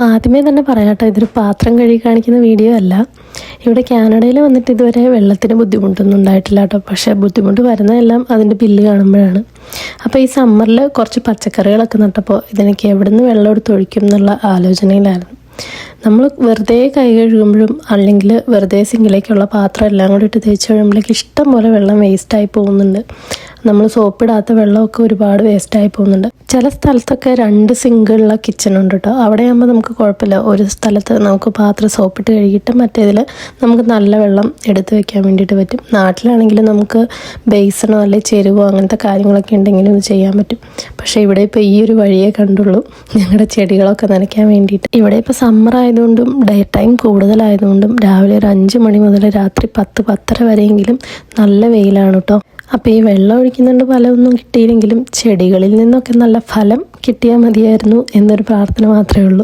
ആദ്യമേ തന്നെ പറയാട്ടോ, ഇതൊരു പാത്രം കഴുകി കാണിക്കുന്ന വീഡിയോ അല്ല. ഇവിടെ കാനഡയിൽ വന്നിട്ട് ഇതുവരെ വെള്ളത്തിന് ബുദ്ധിമുട്ടൊന്നും ഉണ്ടായിട്ടില്ല കേട്ടോ. പക്ഷേ ബുദ്ധിമുട്ട് വരുന്നതെല്ലാം അതിൻ്റെ ബില്ല് കാണുമ്പോഴാണ്. അപ്പോൾ ഈ സമ്മറിൽ കുറച്ച് പച്ചക്കറികളൊക്കെ നട്ടപ്പോൾ ഇതിനൊക്കെ എവിടെ നിന്ന് വെള്ളം എടുത്ത് ഒഴിക്കും എന്നുള്ള ആലോചനയിലായിരുന്നു. നമ്മൾ വെറുതെ കൈ കഴുകുമ്പോഴും അല്ലെങ്കിൽ വെറുതെ സിങ്കിലേക്കുള്ള പാത്രം എല്ലാം കൂടി ഇട്ട് തേച്ച് കഴിയുമ്പോഴേക്ക് ഇഷ്ടം പോലെ വെള്ളം വേസ്റ്റായി പോകുന്നുണ്ട്. നമ്മൾ സോപ്പിടാത്ത വെള്ളമൊക്കെ ഒരുപാട് വേസ്റ്റായി പോകുന്നുണ്ട്. ചില സ്ഥലത്തൊക്കെ 2 സിങ്കുള്ള കിച്ചൺ ഉണ്ട് കേട്ടോ. അവിടെയാകുമ്പോൾ നമുക്ക് കുഴപ്പമില്ല. ഒരു സ്ഥലത്ത് നമുക്ക് പാത്രം സോപ്പിട്ട് കഴുകിയിട്ട് മറ്റേതിൽ നമുക്ക് നല്ല വെള്ളം എടുത്ത് വെക്കാൻ വേണ്ടിയിട്ട് പറ്റും. നാട്ടിലാണെങ്കിൽ നമുക്ക് ബേസണോ അല്ലെങ്കിൽ ചെരുവോ അങ്ങനത്തെ കാര്യങ്ങളൊക്കെ ഉണ്ടെങ്കിലും ഇത് ചെയ്യാൻ പറ്റും. പക്ഷേ ഇവിടെ ഇപ്പോൾ ഈ ഒരു വഴിയേ കണ്ടുള്ളൂ ഞങ്ങളുടെ ചെടികളൊക്കെ നനയ്ക്കാൻ വേണ്ടിയിട്ട്. ഇവിടെ ഇപ്പോൾ സമ്മർ ആയതുകൊണ്ടും ഡേ ടൈം കൂടുതലായതുകൊണ്ടും രാവിലെ ഒരു 5 മണി മുതൽ രാത്രി 10-10:30 വരെയെങ്കിലും നല്ല വെയിലാണ് കേട്ടോ. അപ്പോൾ ഈ വെള്ളം ഒഴിക്കുന്നുണ്ട് ഫലമൊന്നും കിട്ടിയില്ലെങ്കിലും ചെടികളിൽ നിന്നൊക്കെ നല്ല ഫലം കിട്ടിയാൽ മതിയായിരുന്നു എന്നൊരു പ്രാർത്ഥന മാത്രമേ ഉള്ളൂ.